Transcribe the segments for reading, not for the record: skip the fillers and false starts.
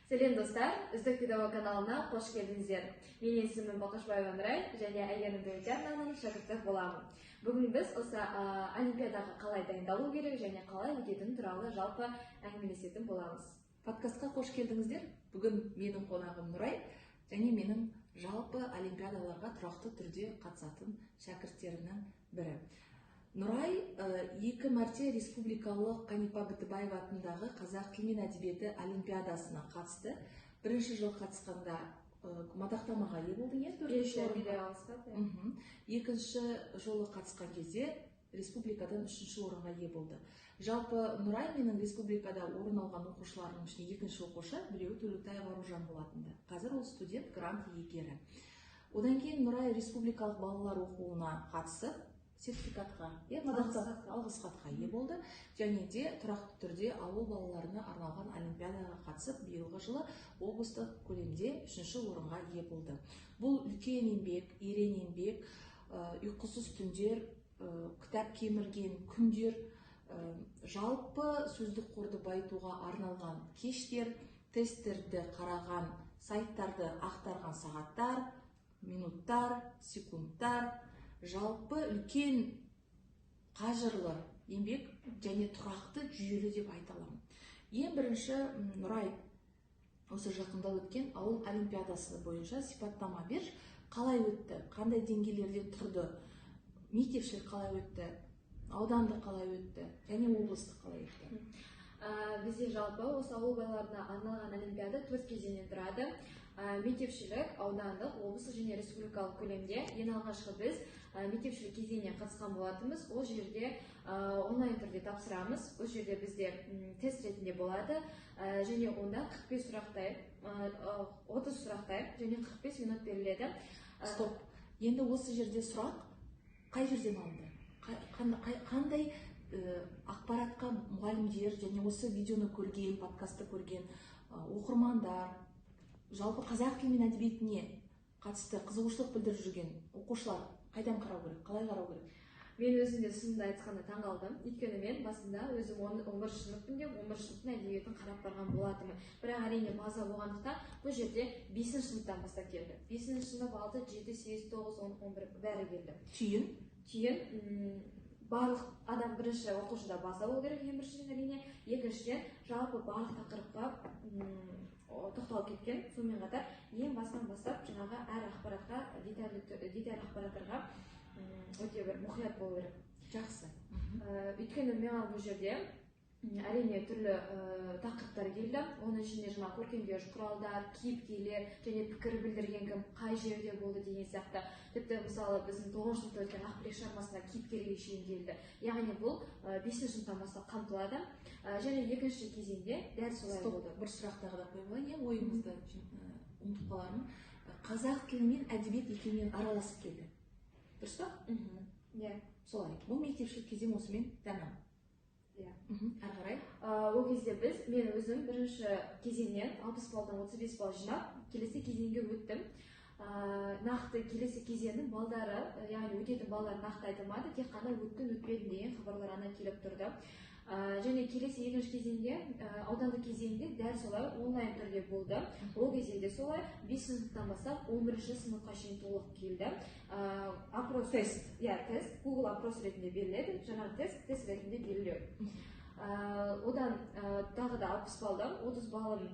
Сәлем достар, үздік педагог каналына қош келдіңіздер. Менің есімім Бақашбаева Нұрай және Әйгерім Дәулетярованың шәкірті боламын. Бүгін біз осы олимпиадаға қалай дайындалу керек және қалай өтетіні туралы жалпы әңгімелесетін боламыз. Подкастқа қош келдіңіздер. Бүгін менің қонағым Нұрай және менің жалпы олимпиадаларға тұрақты түрде қатысатын шәкірттерімнің бірі. Нұрай 2 мәрте республикалық Қанипа Бітібаева атындағы қазақ тілі мен әдебиеті олимпиадасына қатысты. Бірінші жыл қатысқанда мадақтамаға ие болды, екінші жолы қатысқан кезде республикадан 3-ші орынға ие болды. Жалпы Нұрай менің республикада орын алған оқушылардың ішінде екінші оқушы, біреуі Төлеутаева Аружан болатынды. Қазір ол студент, грант иегері. Одан кейін Нұрай республикалық балалар оқуына қатысып, сертификатқа, алғыс хатқа ие болды, және де тұрақты түрде ауыл балаларына арналған олимпиадаға қатысып, биылғы жылы облыстық көлемде 3-ші орынға ие болды. Бұл үлкен еңбек, ерен еңбек, ұйқысыз түндер, кітап кемірген күндер, жалпы сөздік қорды байытуға арналған кештер, тесттерді қараған, сайттарды ақтарған сағаттар, минуттар, секундтар, жалпы үлкен қажырлы еңбек және тұрақты жүйелі деп айта аламын. Ең бірінші Нұрай осы жақында өткен ауыл олимпиадасы бойынша сипаттама берші, қалай өтті, қандай деңгейлерден тұрды, мектепшілік қалай өтті, аудандық қалай өтті және облыстық қалай өтті? Бізде жалпы осы ауыл балаларына арналған олимпиада 4 кезеңнен тұрады. Мектепшілік, аудандық, облыстық және республикалық көлемде. Ең алғашқы біз мектепшілік кезеңіне қатысқан болатынбыз. Ол жерде онлайн түрде тапсырамыз. Ол жерде бізде тест ретінде болады және онда 45 сұрақтай, 30 сұрақтай және 45 минут беріледі. Стоп. Енді осы жерде сұрақ қай жерден алынды? Қандай ақпаратқа мұғалімдер және осы видеоны көрген, подкасты көрген оқырмандар, жалпы қазақ тілі мен әдебиетіне қатысты қызығушылық білдіріп жүрген оқушылар қайдан қарау керек, қалай қарау керек? Мен өзім де шынымды айтқанда таңғалдым. Өйткені мен басында өзім 11-ші сыныппын деп 11-ші сыныптың әдебиетін қарап барған болатынмын. Бірақ әрине база болғандықтан бұл жерде 5-ші сыныптан бастап келді. 5-ші сынып 6, 7, 8, 9, 10, 11 бәрі келді. Түйін барлық адам бірінші оқушыда база болу керек, ең біріншіден әрине, екіншіден жалпы барлық тақырыпқа тоқталып кеткен. Сонымен қатар ең басынан бастап жаңағы әр ақпаратқа, деталь ақпараттарға өте бір мұқият болу керек. Жақсы. Өйткені мен бұл жерде әрине түрлі тақырыптар келді. Оның ішінде жаңа көркемдеуіш құралдар, кейіпкерлер және пікір білдірген кім, қай жерде болды деген сияқты. Тіпті мысалы біздің 9-ші сыныпта өткен Ақбілек шығармасына кейіпкерге шейін келді. Яғни бұл 5-ші сыныптан бастап қамтылады. Және екінші кезеңде дәл солай болды. Бір сұрақ тағы да қойып алайын, ойымызды ұмытып қалармын. Қазақ тілі мен әдебиет екеуінен араласып келді. Дұрыс па? Иә. Солай. Бұл мектепшілік кезең осымен тәмам. Әрі қарай? Ол кезде мен өзім бірінші кезеңнен 60 балдан 35 бал жинап, келесі кезеңге өттім. Нақты келесі кезеңнің балдары, яғни өтетін балдар нақты айтылмады, тек қана өттім, өтпедім деген хабарлар ана келіп тұрды. Және келесі екінші кезеңде, аудандық кезеңде дәл солай онлайн түрде болды. Ол кезеңде солай 5 сыныптан бастап 11-ші сыныпқа шейін толық келді. Тест. Тест. Google опрос ретінде беріледі. Жаңағы тест ретінде беріледі. Одан тағы да 60 балдан 30 балын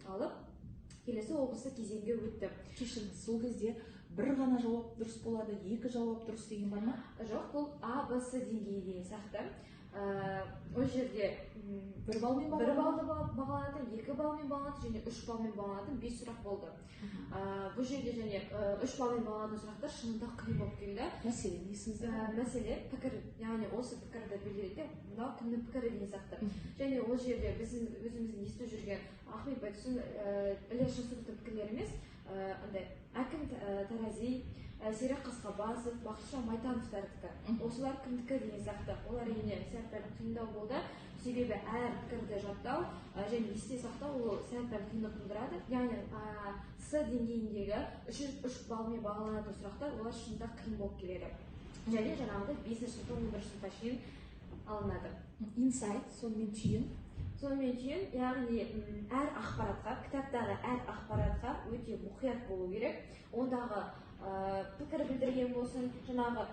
алып, келесі облыстық кезеңге өтті. Кешіріңіз, сол кезде бір ғана жауап дұрыс болады, 2 жауап дұрыс деген бар ма? Жоқ, бұл А, Б, С деңгейі деген сияқты. Ол жерде 1 балмен бағаланады, 2 балмен бағаланады және 3 балмен бағаланады, 5 сұрақ болды. Бұл жерде және 3 балмен бағаланатын сұрақтар шынында қиын болып келді. Мәселе несіңізді? Мәселе пікір, яғни осы пікірді білдіреді, мынау кімнің пікірі деген сияқты. Және ол жерде біздің өзіміздің естіп жүрген Ахмет Байтұрсын, Ілияс Жансүгіровтің пікірлері емес, Әкім Тарази, Зирек Қасқабасов, Бақытжан Майтановтардікі. Осылар кімдікі деген сияқты. Олар әрине сәл-пәл қиындау болды. Себебі әр пікірді жаттау және есте сақтау ол сәл-пәл қиындық тудырады. Яғни С деңгейіндегі 3 балмен бағаланатын сұрақтар олар шынында қиын болып келеді. Және жаңағыдай 5-ші сыныптан 11-ші сыныпқа шейін алынады. Инсайт, сонымен түйін. Сонымен кейін, яғни әр ақпаратқа, әр ақпаратқа өте мұқият болу керек. Ондағы пікір білдірген болсын, жаңағы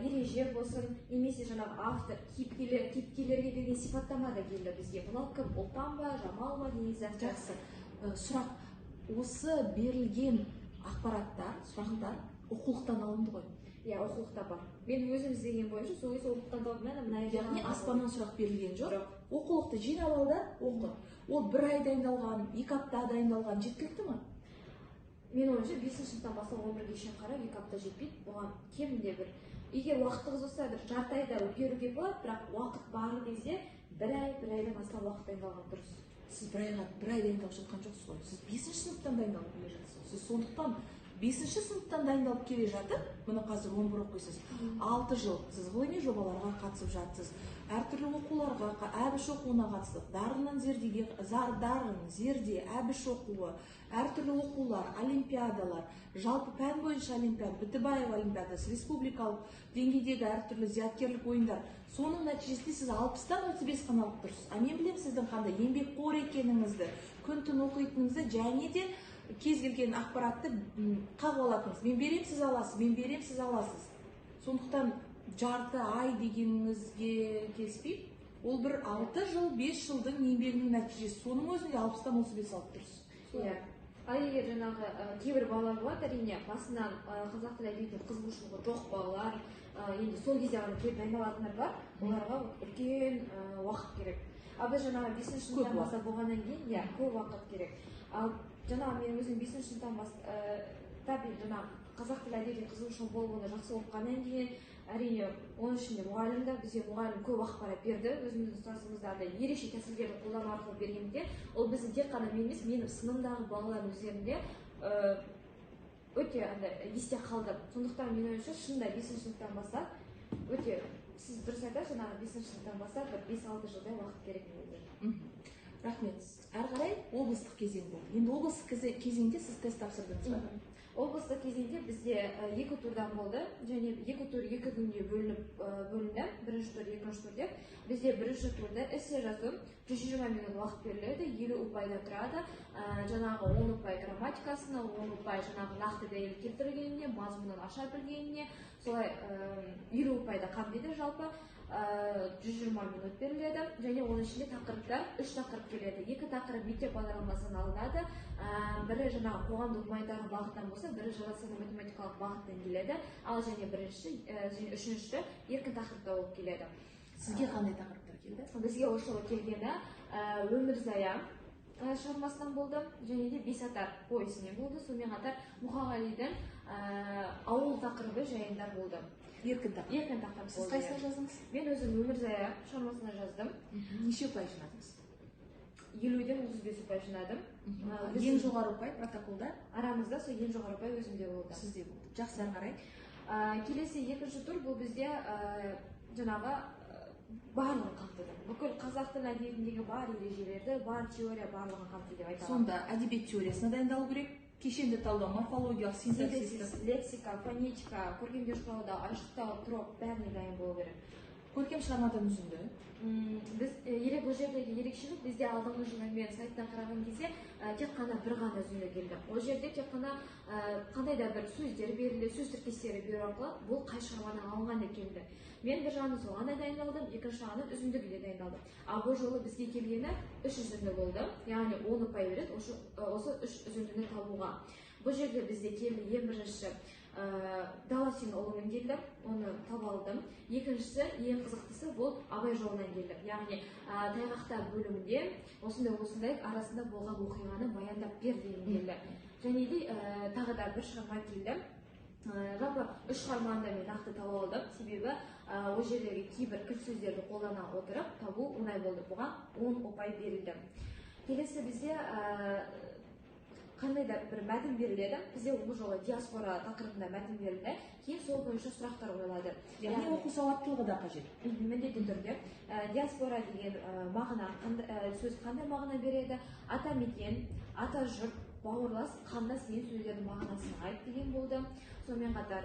ереже болсын, немесе жаңағы автор кейіпкерлерге берген сипаттама да келді бізге. Мынау кім, Ұлпан ба, Жамал ба деген сияқты. Жақсы. Сұрақ, осы берілген ақпараттар, сұрақтар оқулықтан алынды ғой? Иә, оқулықта бар. Мен өзім іздеген бойынша сол кезде оқулықтан тауып, яғни аспаннан сұрақ берілген жоқ. Оқулықты жинап ал да оқы. Ол 1 ай дайындалған, 2 апта дайындалған, жеткілікті ме? Мен ойымша 5-ші сыныптан бастап 11-ге шейін қарап 2 апта жетпейді. Бұған кемінде бір, егер уақытыңыз болса, бір жарты айда өтеуге болады, бірақ уақыт бар кезде 1 айдан астам уақыт дайындалған дұрыс. Сіз 1 ай дайындалып жатқан жоқсыз ғой. Сіз 5-ші сыныптан дайындалып келе жатсыз. Сіз сондықтан 5-ші сыныптан дайындалып келе жатып, мұны қазір 11 оқисыз. 6 жыл сіз ғылыми жобаларға қатысып жатсыз. Әртүрлі оқуларға, әбіш оқуына қатыстық. Дарын, зерде, әбіш оқуы, әртүрлі оқулар, олимпиадалар, жалпы пән бойынша олимпиада, Бітібаев олимпиадасы, республикалық деңгейдегі әртүрлі зияткерлік ойындар. Соның нәтижесінде сіз 60-тан 35 қана алып тұрсыз. Мен білем сіздің қандай еңбекқор екеніңізді, күн-түн оқитыныңызды, және де кез келген ақпаратты қағып алатыныңыз. Мен берем, сіз аласыз, мен берем, сіз аласыз. Сондықтан жарты ай дегеніңізге келіспеймін. Ол бір 6 жыл, 5 жылдың еңбегінің нәтижесі. Соның өзінде 60-тан 35 алып тұрсыз. Иә. Ал егер жаңағы кейбір балалар болады, әрине басынан қазақ тілі әдебиетіне қызығушылығы жоқ балалар, енді сол кезде ғана келіп дайындалатындар бар, оларға үлкен уақыт керек. Ал біз жаңағы 5-ші сыныптан бастап болғаннан кейін, иә, көп уақыт керек. Ал жаңағы мен өзім 5-ші сыныптан бастап жаңағы қазақ тілі әдебиетіне қызығушылығы болып, оны жақсы оқығаннан кейін, әрине оның ішінде мұғалім да, бізге мұғалім көп ақпарат берді. Өзіміздің ұстазымыздарда ерекше тәсілдерді қолдану арқылы бергенде, ол біздің тек қана мен емес, менің сынымдағы балалардың өздерінде өте есте қалды. Сондықтан мен ойымша шынында 5-ші сыныптан бастап өте, сіз дұрыс айтасыз, жаңағы 5-ші сыныптан бастап 5-6 жылдай уақыт керек менде. Рахмет. Әрі қарай облыстық кезең болды. Енді облыстық кезеңде сіз тест тапсырдыңыз ба? Облыстық кезеңде бізде 2 турдан болды, және 2 тур 2 күнге бөлінді, бірінші тур, екінші тур деп. Бізде бірінші турда эссе жазу 120 минут уақыт беріледі, 50 ұпайдан тұрады. Жаңағы 10 ұпай грамматикасына, 10 ұпай жаңағы нақты дәлел келтіргеніне, мазмұнын аша білгеніне, солай 50 ұпайды қамтиды жалпы. 120 минут беріледі, және оның ішінде тақырыптар 3 тақырып келеді. 2 тақырып мектеп бағдарламасынан алынады. Бірі жаңағы қоғамдық гуманитарлық бағыттан болса, бірі жаратылыстану математикалық бағыттан келеді. Ал және үшінші еркін тақырыпта болып келеді. Сізге қандай тақырыптар келді? Бізге осы жылы келгені Өмірзая шығармасынан болды, және де Бесатар повесінен болды. Сонымен қатар Мұқағалидың ауыл тақырыбы жайында болды. Еркін тақырып. Сіз қайсына жаздыңыз? Мен өзім Өмірзая шығармасына жаздым. Неше ұпай жинадыңыз? 50-ден 35 ұпай жинадым. Ең жоғары ұпай протоколда? Арамызда сол ең жоғары ұпай өзімде болды. Сізде болды. Жақсы, әрі қарай. Келесі екінші тур бұл бізде жаңағы барлығын қамтыды. Бүкіл қазақ тілі әдебиетіндегі бар ережелерді, бар теория барлығын қамтыды деп айта аламын. Сонда әдебиет теориясына дайындалу керек, кешенді талдау, морфологиялық, синтаксис, лексика, фонетика, көркемдер шығаруда, айшықтау, троп бәріне дайын болу керек. Көркем шығармадан үзінді? Біз бұл жердегі ерекшелік, бізде алдыңғы жылы мен сайттан қараған кезде тек қана бір ғана үзінді келді. Ол жерде тек қана қандай да бір сөздер берілді, сөз тіркестері беру арқылы бұл қай шығармадан алынған деп келді. Мен бір жағынан соған да дайындалдым, екінші жағынан үзіндіге де дайындалдым. Ал бұл жолы бізге келгені 3 үзінді болды, яғни 10 ұпай береді осы 3 үзіндіні табуға. Бұл жерде бізде келді ең бірінші Дала сен ұлыңын келді, оны таба алдым. Екіншісі, ең қызықтысы бұл Абай жолынан келді. Яғни тайғақтар бөлімінде осындай арасында болған оқиғаны баяндап бер деген келді. Және де тағы да бір шығарма келді. Жалпы 3 шығарманы да мен нақты таба алдым, себебі ол жердегі кейбір кілт сөздерді қолдана отырып табу оңай болды. Бұған 10 ұпай берілді. Келесі бізде қандай да бір мәтін беріледі. Бізде бұл жолы диаспора тақырыбында мәтін берілді. Кейін сол бойынша сұрақтар қойылады. Яғни оқу сауаттылығы да қажет. Міндетті түрде. Диаспора деген мағына, сөз қандай мағына береді? Ата мекен, ата жұрт, бауырлас, қандас деген сөздердің мағынасын айт деген болды. Сонымен қатар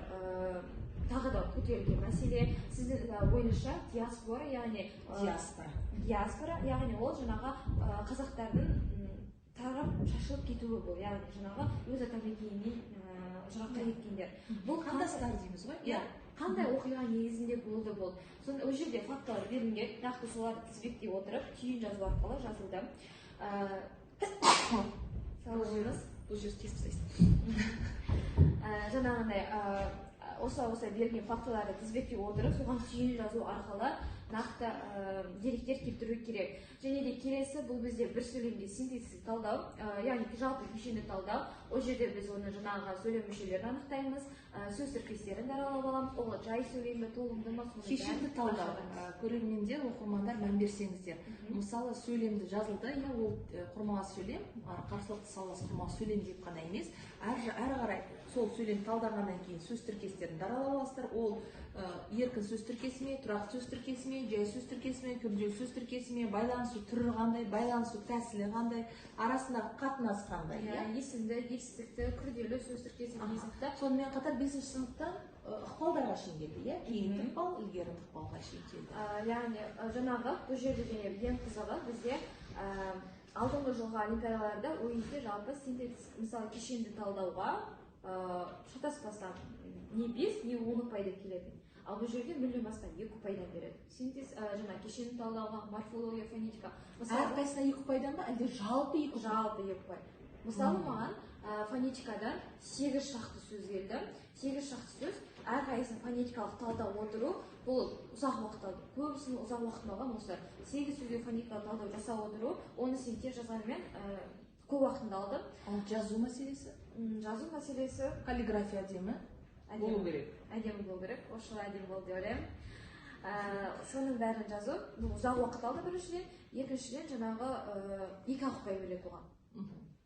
тағы да көтерілген мәселе, сіздің ойыңызша диаспора, яғни диаспора, яғни ол жаңағы қазақтардың тарап ашылып кетуі бұл, яғни жаңағы өз ата мекенінен жыраққа кеткендер. Бұл қандастар дейміз ғой? Иә, қандай оқиға негізінде болды бұл. Сонда ол жерде фактылар берілген, нақты соларды тізбектей отырып, түйін жазу арқылы жазылды. Сау болыңыз. Бұл жерді кесіп тастайсың. Жаңағындай осы берілген фактыларды тізбектей отырып, соған түйін жазу арқылы нақты деректер келтіру керек. Және де келесі бұл бізде бір сөйлемде синтетикалық талдау, яғни жалпы кешенді талдау. Ол жерде біз оны жаңағы сөйлем мүшелерін анықтаймыз, сөз тіркестерін даралап аламыз. Ол жай сөйлем бе, толымды ма? Кешенді талдау. Көрермендер, оқырмандар мән берсеңіздер. Мысалы сөйлемді жазылды, ол құрмалас сөйлем, қарсылықты салалас құрмалас сөйлем деп қана емес, әрі қарай сол сөйлем талдағаннан кейін сөз тіркестерін даралап аласыздар. Ол еркін сөз тіркесі ме, тұрақты сөз тіркесі ме, жай сөз тіркесі ме, күрделі сөз тіркесі ме, байланысу түрі қандай, байланысу тәсілі қандай, арасындағы қатынас қандай. Есімді, етістікті, күрделі сөз тіркесі деген сияқты. Сонымен қатар 5-ші сыныптан ықпалдарға шейін келді, кейінгі ықпал, ілгері ықпалға шейін келді. Яғни жаңағы бұл жерде және ең қызығы бізде алдыңғы жылғы олимпиадаларда ОИС жалпы синтетикалық, мысалы кешенді талдауға шатаспастан не 5, не 10 ұпай деп келеді. Ал бұл жерде мүлдем басқа 2 ұпайдан береді. Синтез жаңа кешенді талдауға, морфология, фонетика. Әрқайсысына 2 ұпайдан ба, әлде жалпы 2 ұпай? Жалпы 2 ұпай. Мысалы маған фонетикадан 8 шақты сөз келді. 8 шақты сөз, әрқайсысын фонетикалық талдау отыру, бұл ұзақ уақыт алды. Көбісін ұзақ уақыт алған осы 8 сөзге фонетикалық талдау жасап отыру, оны сен тез жазғанымен көп уақытымды алды. Ал жазу мәселесі? Жазу мәселесі каллиграфия әдемі болу керек. Әдемі болу керек, осылай әдемі болды деп ойлаймын. Соның бәрін жазу, бұл ұзақ уақыт алды біріншіден, екіншіден жаңағы 2 ұпай бөледі оған.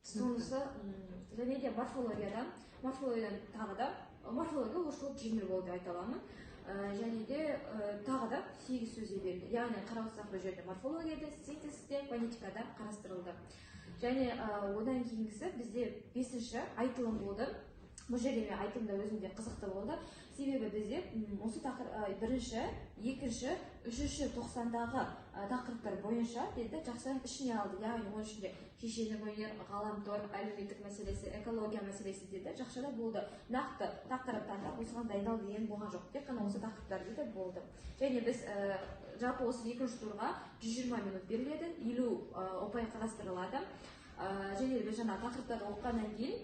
Сонысы және де морфологиядан тағы да морфология ошол жеңіл болды деп айта аламын. Және де тағы да 8 сөзге берілді. Яғни қарасақ бұл жерде морфологияда, синтезде, фонетикада қарастырылды. Және одан кейінгісі бізде 5-ші айтылым болды. Бұл жерде мен айтылымда өзімде қызықты болды. Себебі бізде осы бірінші, екінші, үшінші тоқсандағы тақырыптар бойынша деді жақсылап ішіне алды. Яғни оның ішінде шешендік өнер, ғаламтор, әлеуметтік мәселесі, экология мәселесі деді жақшада болды. Нақты тақырыптарда осыған дайындал деген болған жоқ. Тек қана осы тақырыптар деді болды. Және біз жалпы осы екінші турға 120 минут беріледі, 50 ұпай қарастырылады. Және біз жаңа тақырыптарды оқығаннан кейін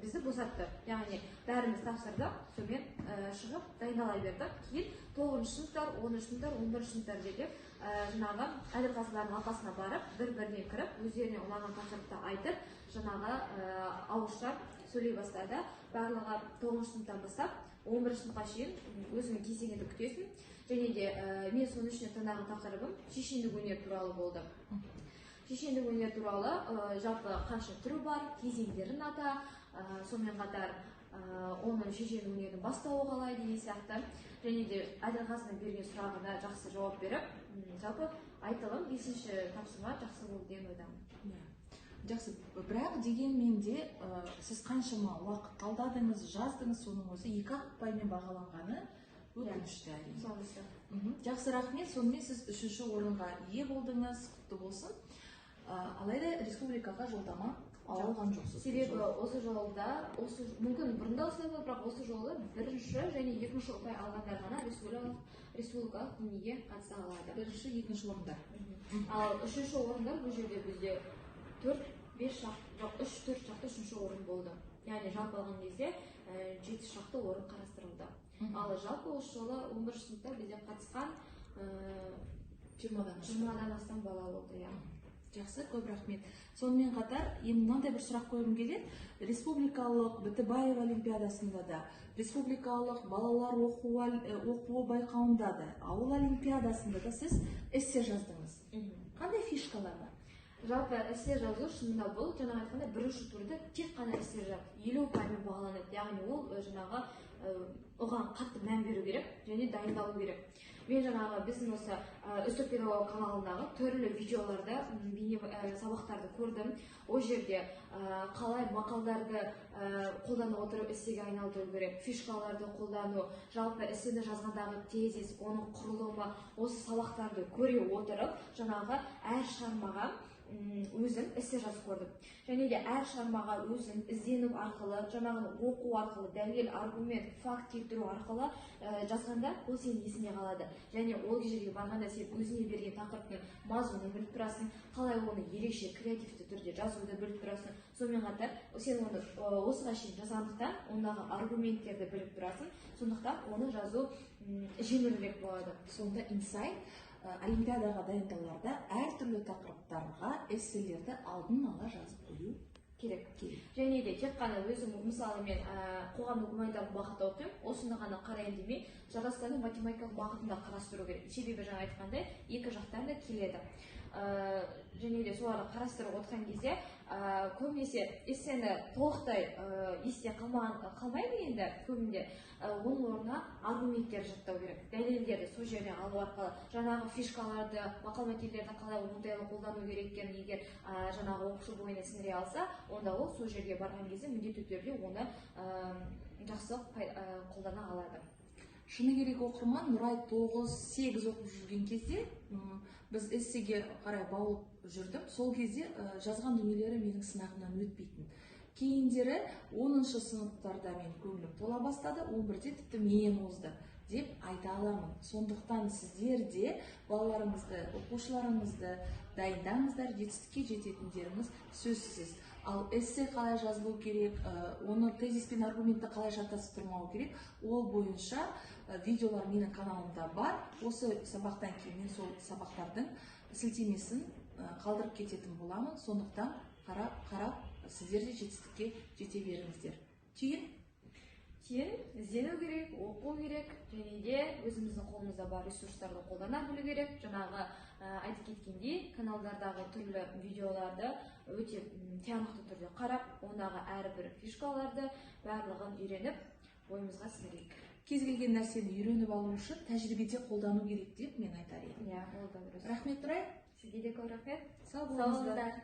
бізді босатты. Яғни бәріміз тапсырдық, сонымен шығып дайындала бердік. Кейін 9-шы сыныптар, 10-шы сыныптар, 11-шы сыныптар деп жаңағы әділқазылардың алқасына барып, бір-біріне кіріп, өздеріне ұнаған тақырыпты айтып, жаңағы ауызша сөйлей бастады. Барлығы 9-шы сыныптан бастап 11-шы сыныпқа шейін өзіңнің кезеңіңді күтесің. Және де мен соның ішіне таңдаған тақырыбым шешендік өнер туралы болды. Шешендік өнер туралы жалпы қанша түрі бар, кезеңдерін ата, сонымен қатар оның шешендік өнердің бастауы қалай деген сияқты. Және де Әділқазының берген сұрағына жақсы жауап беріп, жалпы айтылым 5-ші тапсырма жақсы болды деген ойдамын. Жақсы, бірақ дегенмен де сіз қаншама уақыт талдадыңыз, жаздыңыз, соның өзі 2 ұпаймен бағаланғаны өкінішті әрине. Жақсы, рахмет. Сонымен сіз 3-ші орынға ие болдыңыз, құтты болсын. Алайда республикаға жолдама алған жоқсыз. Себебі осы жолда, мүмкін бұрында осылай болды, бірақ осы жолы 1-ші және 2-ші ұпай алғандар ғана республикалық деңгейге қатыса алады. 1-ші, 2-ші орындар. Ал 3-ші орындар бұл жерде бізде 4-5 шақты, 3-4 шақты 3-ші орын болды. Яғни жалпы алған кезде 7 шақты орын қарастырылды. Ал жалпы осы жолы 11-ші сыныпта бізде қатысқан 20-дан астам бала болды. Жақсы, көп рахмет. Сонымен қатар, енді мынандай бір сұрақ қойғым келеді. Республикалық Бітібаев олимпиадасында да, республикалық балалар оқуы байқауында да, ауыл олимпиадасында да сіз эссе жаздыңыз. Қандай фишкалар бар? Жалпы эссе жазу шынында бұл, жаңағы айтқанда бірінші турда тек қана эссе жазу 50 ұпаймен бағаланады. Яғни ол жаңағы оған қатты мән беру керек және дайындалу керек. Мен жаңағы біздің осы үздік педагог каналындағы түрлі видеоларда сабақтарды көрдім. Ол жерде қалай мақалдарды қолдана отырып эссеге айналдыру керек, фишкаларды қолдану, жалпы эссені жазғандағы тезис, оның құрылымы, осы сабақтарды көре отырып, жаңағы әр шығармаға өзім эссе жазып көрдім. Және де әр шығармаға өзім іздену арқылы, жаңағы оқу арқылы, дәлел, аргумент, факт келтіру арқылы жазғанда ол сенің есіңде қалады. Және ол жерге барғанда сен өзіңе берген тақырыптың мазмұнын біліп тұрасың, қалай оны ерекше креативті түрде жазуды біліп тұрасың. Сонымен қатар сен оны осыға шейін жазғандықтан ондағы аргументтерді біліп тұрасың. Сондықтан оны жазу жеңілірек болады. Сонда инсайт олимпиадаға дайындауларда әртүрлі тақырыптарға эсселерді алдын ала жазып қою керек. Және де тек қана өзім мысалы мен қоғамдық гуманитарлық бағытта оқимын, осында ғана қарайын демей, жаратылыстану математикалық бағытында қарастыру керек. Себебі жаңа айтқандай екі жақтан да келеді. Және де соларды қарастырып отырған кезде көбінесе эссені толықтай есте қалмайды енді көбінде, оның орнына аргументтер жаттау керек, дәлелдерді сол жерден алу арқылы жаңағы фишкаларды, мақал-мәтелдерді қалай оңтайлы қолдану керек екенін егер жаңағы оқушы бойына сіңіре алса, онда ол сол жерге барған кезде міндетті түрде оны жақсы қолдана алады. Шыны керек оқырман, Нұрай 9-8 оқып жүрген кезде біз эссеге қарай баулып жүрдім. Сол кезде жазған дүниелері менің сынағымнан өтпейтін. Кейіндері 10-шы сыныптарда мен көңілім тола бастады, 11-де тіпті мен озды деп айта аламын. Сондықтан сіздер де балаларыңызды, оқушыларыңызды дайындаңыздар, жетістікке жететіндеріңіз сөзсіз. Ал эссе қалай жазылу керек, оны тезис пен аргументті қалай шатастырмау керек, ол бойынша видеолар менің каналымда бар. Осы сабақтан кейін мен сол сабақтардың сілтемесін қалдырып кететін боламын. Сондықтан қарап сіздер де жетістікке жете беріңіздер. Түйін іздену керек, оқу керек, және де өзіміздің қолымызда бар ресурстарды қолдана білу керек. Жаңағы айтып кеткендей, каналдардағы түрлі видеоларды өте тиянақты түрде қарап, ондағы әрбір фишкаларды барлығын үйреніп, бойымызға сіңірейік. Кез келген нәрсені үйреніп алу үшін тәжірибеде қолдану керек деп мен айтар едім. Иә, ол да дұрыс. Рахмет, Нұрай. Сізге де көп рахмет. Сау болыңыздар.